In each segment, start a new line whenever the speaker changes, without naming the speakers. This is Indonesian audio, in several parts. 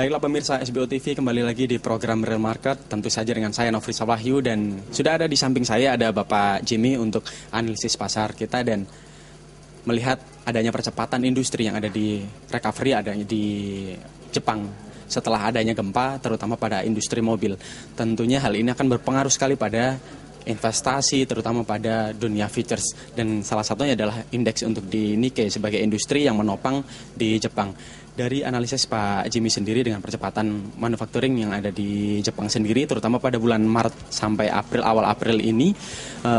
Baiklah pemirsa SBO TV, kembali lagi di program Real Market, tentu saja dengan saya Nofri Wahyu, dan sudah ada di samping saya ada Bapak Jimmy untuk analisis pasar kita dan melihat adanya percepatan industri yang ada di recovery adanya di Jepang setelah adanya gempa, terutama pada industri mobil. Tentunya hal ini akan berpengaruh sekali pada investasi, terutama pada dunia futures, dan salah satunya adalah indeks untuk di Nikkei sebagai industri yang menopang di Jepang. Dari analisis Pak Jimmy sendiri dengan percepatan manufacturing yang ada di Jepang sendiri, terutama pada bulan Maret sampai April, awal April ini,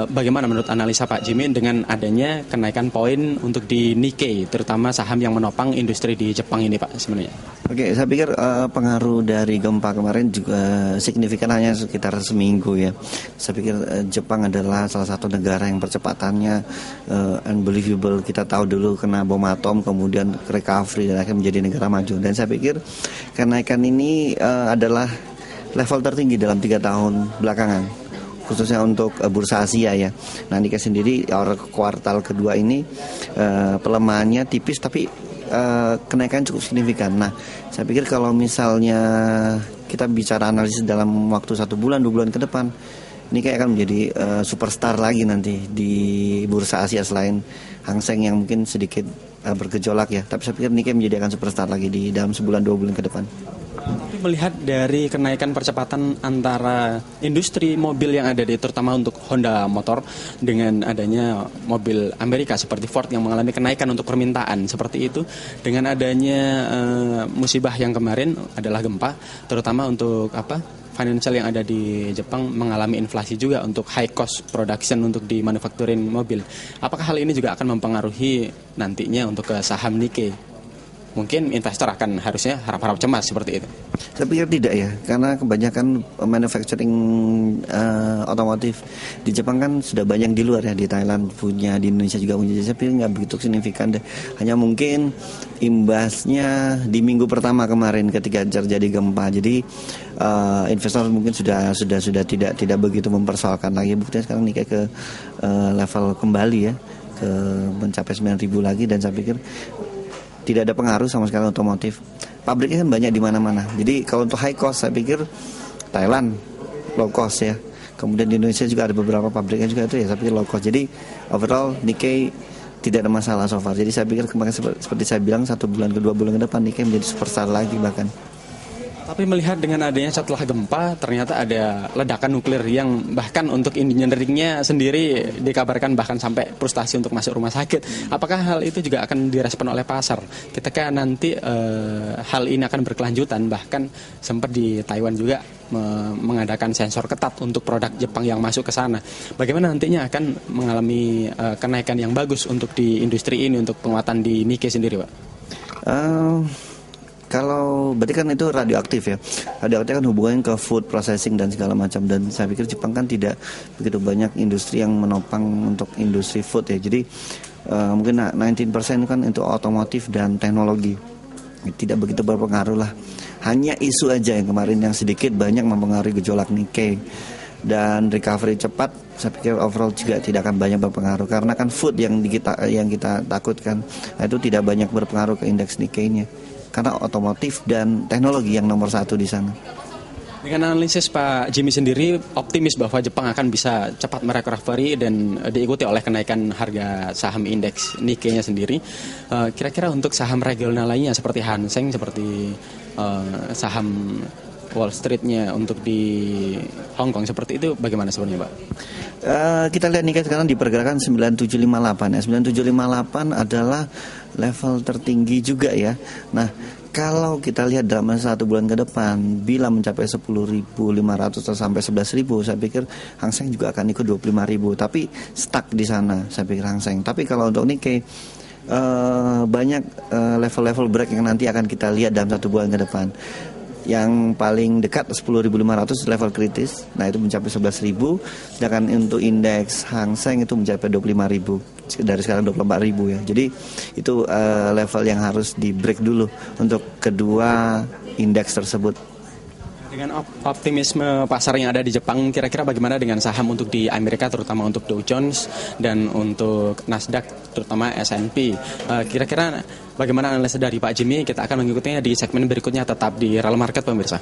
bagaimana menurut analisa Pak Jimmy dengan adanya kenaikan poin untuk di Nikkei, terutama saham yang menopang industri di Jepang ini Pak sebenarnya?
Oke, saya pikir pengaruh dari gempa kemarin juga signifikan, hanya sekitar seminggu ya. Saya pikir Jepang adalah salah satu negara yang percepatannya unbelievable. Kita tahu dulu kena bom atom, kemudian recovery dan akhirnya menjadi negara maju. Dan saya pikir kenaikan ini adalah level tertinggi dalam 3 tahun belakangan, khususnya untuk bursa Asia ya. Nah, Nikkei sendiri kuartal kedua ini pelemahannya tipis, tapi kenaikan cukup signifikan. Nah, saya pikir kalau misalnya kita bicara analisis dalam waktu 1 bulan, 2 bulan ke depan, Nikkei akan menjadi superstar lagi nanti di bursa Asia selain Hang Seng yang mungkin sedikit bergejolak ya. Tapi saya pikir Nikkei menjadi akan superstar lagi di dalam sebulan 2 bulan ke depan.
Tapi melihat dari kenaikan percepatan antara industri mobil yang ada di, terutama untuk Honda Motor, dengan adanya mobil Amerika seperti Ford yang mengalami kenaikan untuk permintaan seperti itu, dengan adanya musibah yang kemarin adalah gempa, terutama untuk financial yang ada di Jepang mengalami inflasi juga untuk high cost production untuk di manufacturing mobil. Apakah hal ini juga akan mempengaruhi nantinya untuk ke saham Nikkei? Mungkin investor akan harusnya harap-harap cemas seperti itu.
Saya pikir tidak ya, karena kebanyakan manufacturing otomotif di Jepang kan sudah banyak di luar ya, di Thailand punya, di Indonesia juga punya. Saya pikir nggak begitu signifikan deh. Hanya mungkin imbasnya di minggu pertama kemarin ketika terjadi gempa. Jadi investor mungkin sudah tidak begitu mempersoalkan lagi. Buktinya sekarang Nikkei ke level kembali ya, ke mencapai 9.000 lagi, dan saya pikir tidak ada pengaruh sama sekali otomotif. Pabriknya kan banyak di mana-mana. Jadi kalau untuk high cost, saya pikir Thailand low cost ya. Kemudian di Indonesia juga ada beberapa pabriknya juga itu ya, saya pikir low cost. Jadi overall Nikkei tidak ada masalah so far. Jadi saya pikir kemarin seperti saya bilang, 1 bulan ke 2 bulan ke depan Nikkei menjadi superstar lagi bahkan.
Tapi melihat dengan adanya setelah gempa, ternyata ada ledakan nuklir yang bahkan untuk engineeringnya sendiri dikabarkan bahkan sampai frustasi untuk masuk rumah sakit. Apakah hal itu juga akan direspon oleh pasar ketika nanti hal ini akan berkelanjutan? Bahkan sempat di Taiwan juga mengadakan sensor ketat untuk produk Jepang yang masuk ke sana. Bagaimana nantinya akan mengalami kenaikan yang bagus untuk di industri ini, untuk penguatan di Nikkei sendiri, Pak?
Kalau berarti kan itu radioaktif ya. Radioaktif kan hubungannya ke food processing dan segala macam. Dan saya pikir Jepang kan tidak begitu banyak industri yang menopang untuk industri food ya. Jadi mungkin 19% kan untuk otomotif dan teknologi. Tidak begitu berpengaruh lah. Hanya isu aja yang kemarin yang sedikit banyak mempengaruhi gejolak Nikkei. Dan recovery cepat, saya pikir overall juga tidak akan banyak berpengaruh. Karena kan food yang kita takutkan, itu tidak banyak berpengaruh ke indeks Nikkei-nya. Karena otomotif dan teknologi yang nomor 1 di sana.
Dengan analisis Pak Jimmy sendiri optimis bahwa Jepang akan bisa cepat merecovery dan diikuti oleh kenaikan harga saham indeks Nikkei-nya sendiri. Kira-kira untuk saham regional lainnya seperti Hang Seng, seperti saham Wall Street-nya untuk di Hong Kong seperti itu bagaimana sebenarnya Pak?
Kita lihat Nikkei sekarang diperkirakan 9758 ya. 9758 adalah level tertinggi juga ya. Nah, kalau kita lihat dalam 1 bulan ke depan, bila mencapai 10.500 atau sampai 11.000, saya pikir Hang Seng juga akan ikut 25.000. Tapi stuck di sana, saya pikir Hang Seng. Tapi kalau untuk Nikkei, banyak level-level break yang nanti akan kita lihat dalam 1 bulan ke depan. Yang paling dekat 10.500 level kritis, nah itu mencapai 11.000. Sedangkan untuk indeks Hang Seng itu mencapai 25.000, dari sekarang 24.000 ya. Jadi itu level yang harus di break dulu untuk kedua indeks tersebut.
Dengan optimisme pasar yang ada di Jepang, kira-kira bagaimana dengan saham untuk di Amerika, terutama untuk Dow Jones dan untuk Nasdaq, terutama S&P? Kira-kira bagaimana analisa dari Pak Jimmy? Kita akan mengikutinya di segmen berikutnya, tetap di Real Market pemirsa.